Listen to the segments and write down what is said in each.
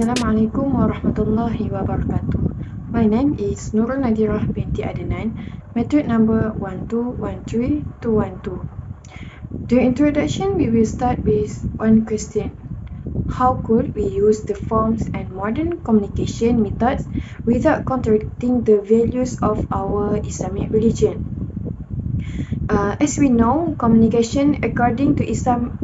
Assalamualaikum warahmatullahi wabarakatuh. My name is Nurul Nadirah binti Adnan, method number 1213212. The introduction we will start with one question. How could we use the forms and modern communication methods without contradicting the values of our Islamic religion? As we know, communication according to Islam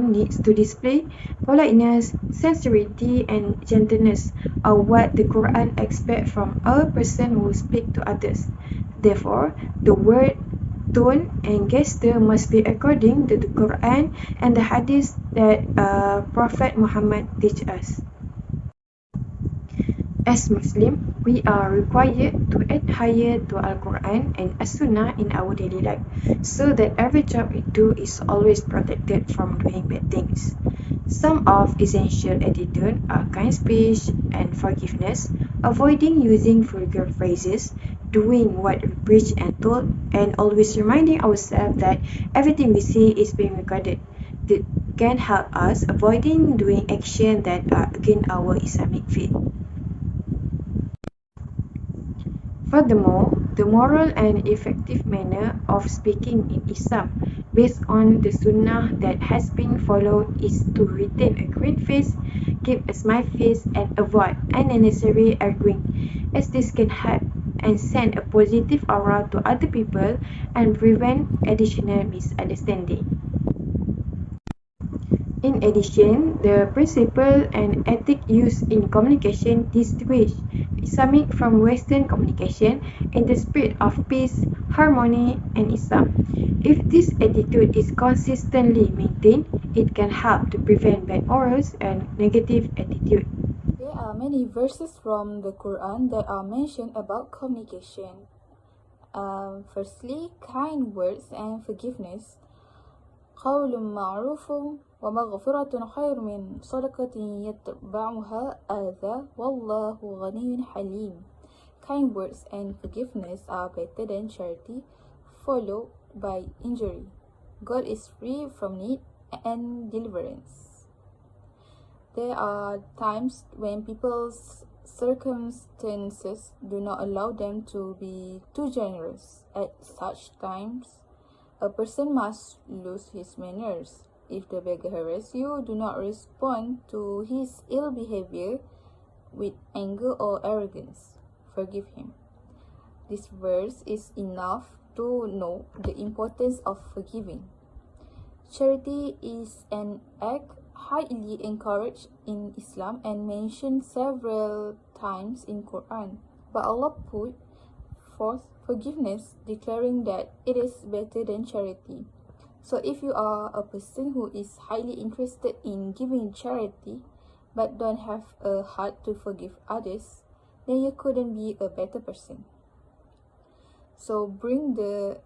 needs to display politeness, sincerity, and gentleness are what the Quran expects from a person who speaks to others. Therefore, the word, tone, and gesture must be according to the Quran and the Hadith that Prophet Muhammad teach us. As Muslims, we are required to adhere to Al-Quran and As-Sunnah in our daily life, so that every job we do is always protected from doing bad things. Some of essential attitude are kind speech and forgiveness, avoiding using vulgar phrases, doing what we preach and told, and always reminding ourselves that everything we say is being recorded. This can help us avoiding doing actions that are against our Islamic faith. Furthermore, the moral and effective manner of speaking in Islam, based on the Sunnah that has been followed, is to retain a clean face, keep a smile face, and avoid unnecessary arguing, as this can help and send a positive aura to other people and prevent additional misunderstanding. In addition, the principle and ethic used in communication distinguish Islamic from Western communication in the spirit of peace, harmony, and Islam. If this attitude is consistently maintained, it can help to prevent bad morals and negative attitude. There are many verses from the Quran that are mentioned about communication. Firstly, kind words and forgiveness. قول معروف ومغفرة خير من صدقة يتبعها أذى والله غني حليم. Kind words and forgiveness are better than charity followed by injury. God is free from need and deliverance. There are times when people's circumstances do not allow them to be too generous. At such times, a person must lose his manners. If the beggar harasses you, do not respond to his ill behavior with anger or arrogance. Forgive him. This verse is enough to know the importance of forgiving. Charity is an act highly encouraged in Islam and mentioned several times in Quran. But Allah put forth forgiveness, declaring that it is better than charity. So if you are a person who is highly interested in giving charity but don't have a heart to forgive others, then you couldn't be a better person. So bring the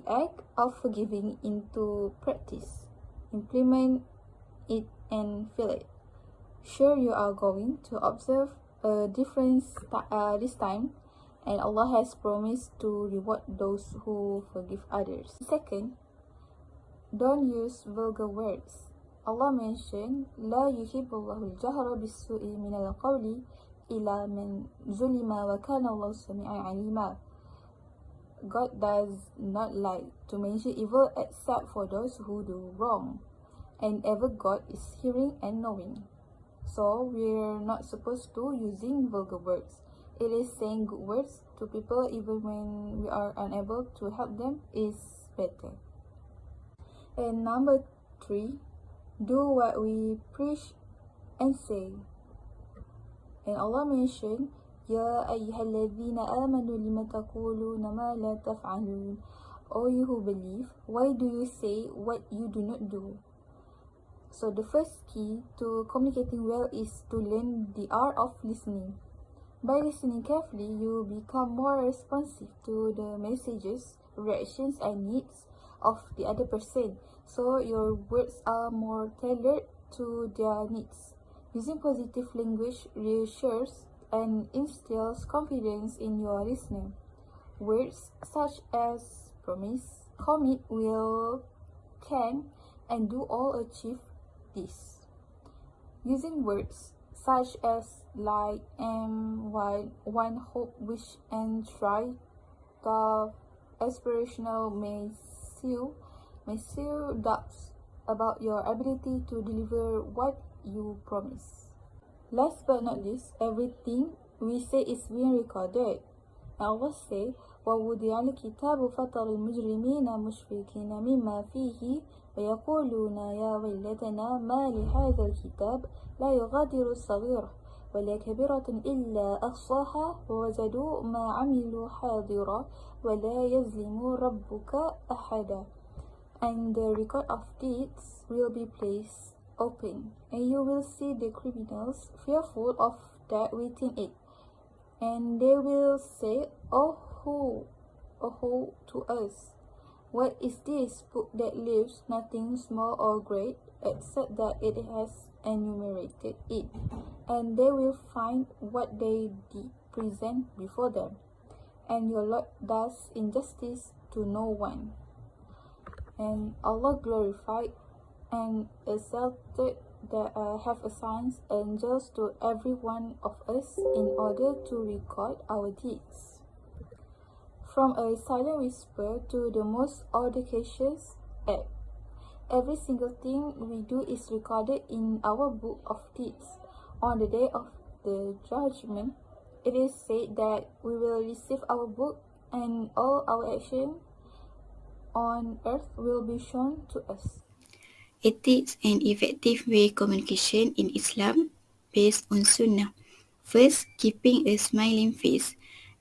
act of forgiving into practice. Implement it and feel it. Sure, you are going to observe a difference this time, and Allah has promised to reward those who forgive others. Second, don't use vulgar words. Allah mentioned, لا يحب الله الجهر بالسوء من القول إلى من ظلم وكان الله سميعا عليما. God does not like to mention evil except for those who do wrong, and ever God is hearing and knowing. So we're not supposed to using vulgar words. It is saying good words to people even when we are unable to help them is better. And number 3, do what we preach and say. And Allah mentioned, Ya ayyuhalladhina amanu lima taquluna ma la taf'alun. O you who believe, why do you say what you do not do? So the first key to communicating well is to learn the art of listening. By listening carefully, you become more responsive to the messages, reactions, and needs of the other person. So your words are more tailored to their needs. Using positive language reassures and instills confidence in your listener. Words such as promise, commit, will, can, and do all achieve this. Using words such as like while one hope, wish, and try the aspirational may seem doubts about your ability to deliver what you promise. Last but not least, everything we say is being recorded. Allah say, وَوُضِعَ الْكِتَابُ فَتَرَى الْمُجْرِمِينَ مُشْفِقِينَ مِمَّا فِيهِ وَيَقُولُونَ يَا وَيْلَتَنَا مَا لِهَذَا الْكِتَابِ لَا يُغَادِرُ صَغِيرَةً وَلَا كَبِيرَةً إِلَّا أَحْصَاهَا وَوَجَدُوا مَا عَمِلُوا حَاضِرًا وَلَا يَظْلِمُ رَبُّكَ أَحَدًا. And the record of deeds will be placed open, and you will see the criminals fearful of that within it. And they will say, Oh who to us, what is this book that leaves nothing small or great, except that it has enumerated it? And they will find what they did present before them. And your Lord does injustice to no one. And Allah glorified and exalted that have assigned angels to every one of us in order to record our deeds. From a silent whisper to the most audacious act, every single thing we do is recorded in our book of deeds. On the day of the judgment, it is said that we will receive our book, and all our actions on earth will be shown to us. Ethics and effective way communication in Islam based on Sunnah. First, keeping a smiling face.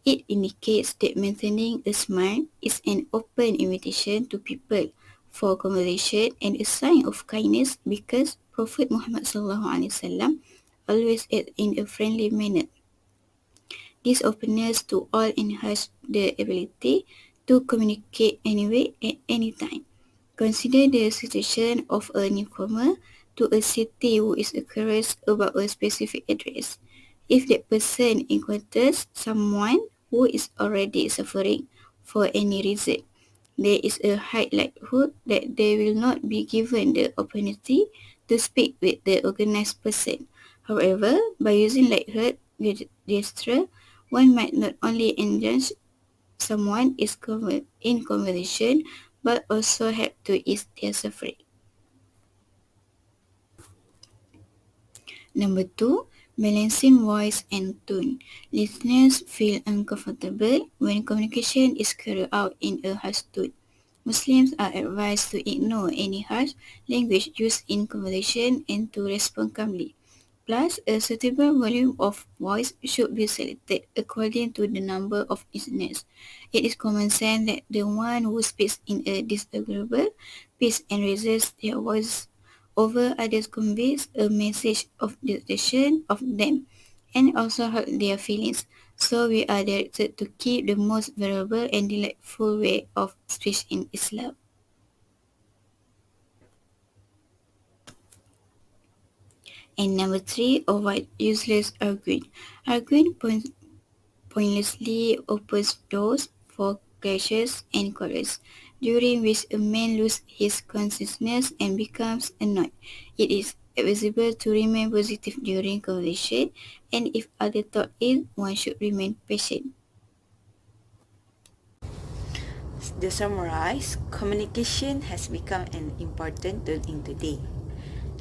It indicates that maintaining a smile is an open invitation to people for conversation and a sign of kindness because Prophet Muhammad SAW always acted in a friendly manner. This openness to all enhances the ability to communicate anywhere at any time. Consider the situation of a newcomer to a city who is curious about a specific address. If that person encounters someone who is already suffering for any reason, there is a high likelihood that they will not be given the opportunity to speak with the organized person. However, by using light-hearted gesture, one might not only engage someone is in conversation but also help to ease their suffering. Number 2, balancing voice and tone. Listeners feel uncomfortable when communication is carried out in a harsh tone. Muslims are advised to ignore any harsh language used in conversation and to respond calmly. Plus, a suitable volume of voice should be selected according to the number of listeners. It is common sense that the one who speaks in a disagreeable pitch and raises their voice over others conveys a message of distinction of them and also hurt their feelings. So we are directed to keep the most variable and delightful way of speech in Islam. And number 3, avoid useless arguing. Arguing pointlessly opens doors for clashes and quarrels, during which a man loses his consciousness and becomes annoyed. It is advisable to remain positive during conversation, and if other thought ill, one should remain patient. To summarize, communication has become an important tool in today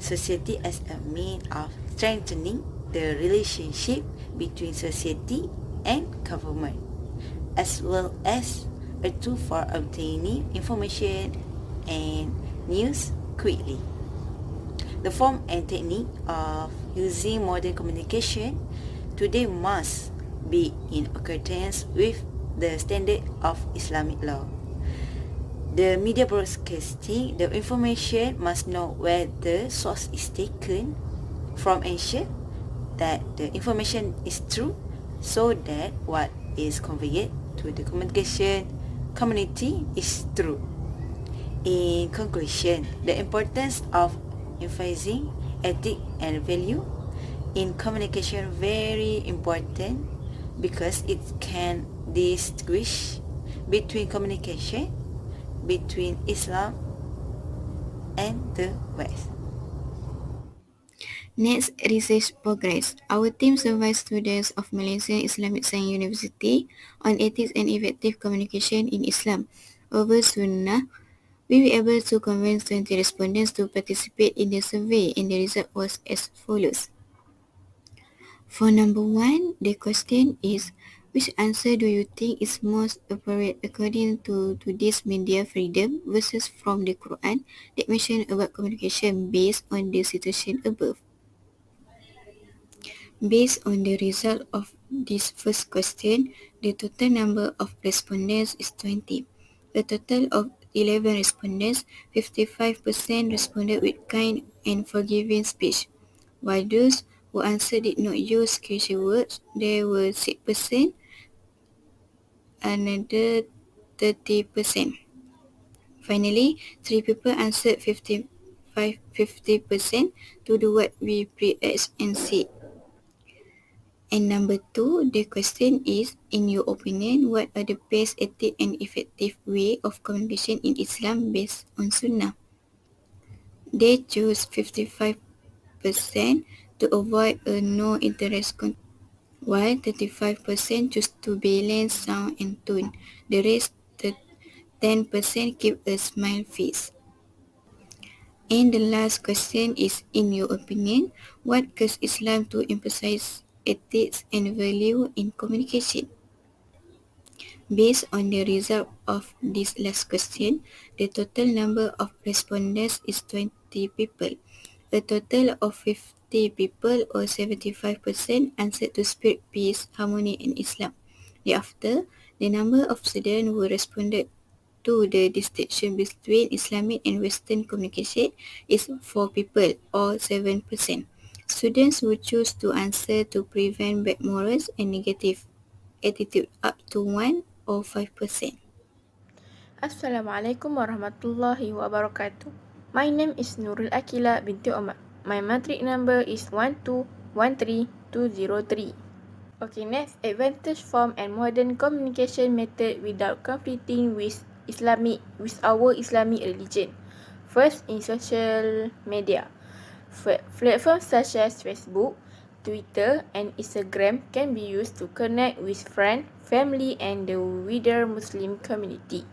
society as a means of strengthening the relationship between society and government, as well as a tool for obtaining information and news quickly. The form and technique of using modern communication today must be in accordance with the standard of Islamic law. The media broadcasting the information must know where the source is taken from, ensure that the information is true so that what is conveyed to the communication community is true. In conclusion, the importance of emphasizing ethics and value in communication very important because it can distinguish between communication between Islam and the West. Next, research progress. Our team surveyed students of Malaysian Islamic Science University on ethics and effective communication in Islam over Sunnah. We were able to convince 20 respondents to participate in the survey, and the result was as follows. For number 1, the question is, which answer do you think is most appropriate according to today's media freedom versus from the Quran that mention about communication based on the situation above? Based on the result of this first question, the total number of respondents is 20. A total of 11 respondents, 55% responded with kind and forgiving speech, while those who answered did not use cliche words, there were 6%, another 30%. Finally, 3 people answered 50% to do what we pre-asked and said. And number 2, the question is, in your opinion, what are the best ethic and effective way of communication in Islam based on Sunnah? They chose 55% to avoid a no interest contact, while 35% choose to balance sound and tone. The rest, the 10% keep a smile face. And the last question is, in your opinion, what causes Islam to emphasize ethics and value in communication? Based on the result of this last question, the total number of respondents is 20 people. A total of 50 people or 75% answered to spread peace, harmony in Islam. Thereafter, the number of students who responded to the distinction between Islamic and Western communication is 4 people or 7%. Students who choose to answer to prevent bad morals and negative attitude up to 1 or 5%. Assalamualaikum warahmatullahi wabarakatuh. My name is Nurul Akila binti Omar. My matric number is 1213203. Okay, next, advantage form and modern communication method without conflicting with our Islamic religion. First, in social media. Platforms such as Facebook, Twitter, and Instagram can be used to connect with friends, family, and the wider Muslim community.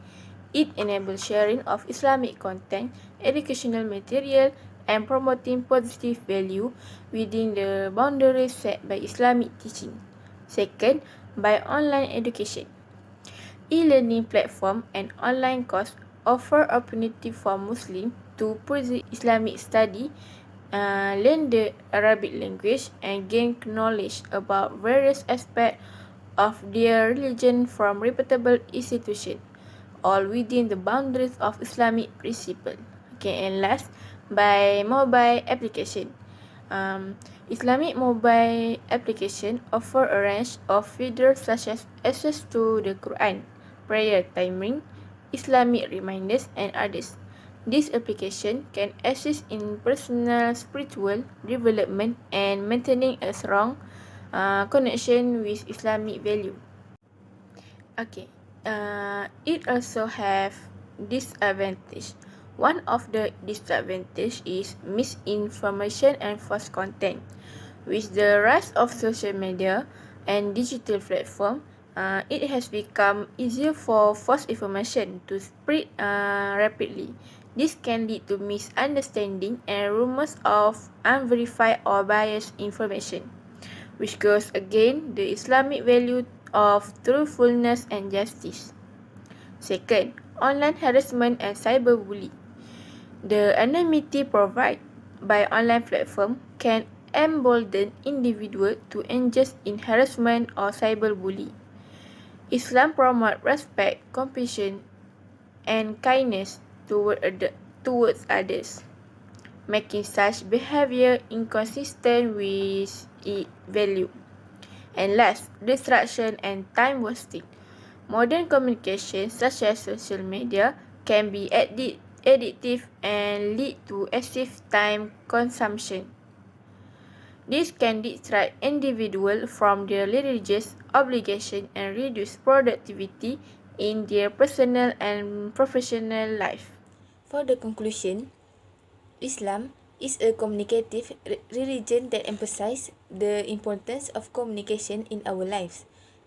It enables sharing of Islamic content, educational material, and promoting positive value within the boundaries set by Islamic teaching. Second, by online education. E-learning platform and online courses offer opportunity for Muslims to pursue Islamic study, learn the Arabic language, and gain knowledge about various aspects of their religion from reputable institutions, all within the boundaries of Islamic principle. Okay, and last, by mobile application. Islamic mobile application offer a range of features such as access to the Quran, prayer timing, Islamic reminders, and others. This application can assist in personal spiritual development and maintaining a strong connection with Islamic value. Okay, it also have disadvantage. One of the disadvantage is misinformation and false content. With the rise of social media and digital platform, it has become easier for false information to spread rapidly. This can lead to misunderstanding and rumors of unverified or biased information, which goes against the Islamic value of truthfulness and justice. Second, online harassment and cyberbullying. The anonymity provided by online platform can embolden individuals to engage in harassment or cyberbullying. Islam promotes respect, compassion, and kindness towards others, making such behavior inconsistent with its value. And last, distraction and time wasting. Modern communication, such as social media, can be addictive and lead to excessive time consumption. This can distract individuals from their religious obligation and reduce productivity in their personal and professional life. For the conclusion, Islam is a communicative religion that emphasizes the importance of communication in our lives.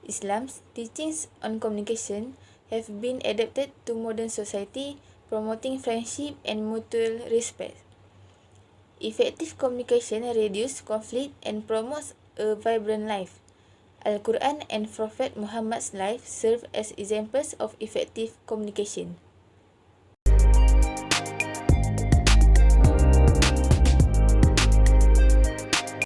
Islam's teachings on communication have been adapted to modern society, promoting friendship and mutual respect. Effective communication reduces conflict and promotes a vibrant life. Al-Quran and Prophet Muhammad's life serve as examples of effective communication.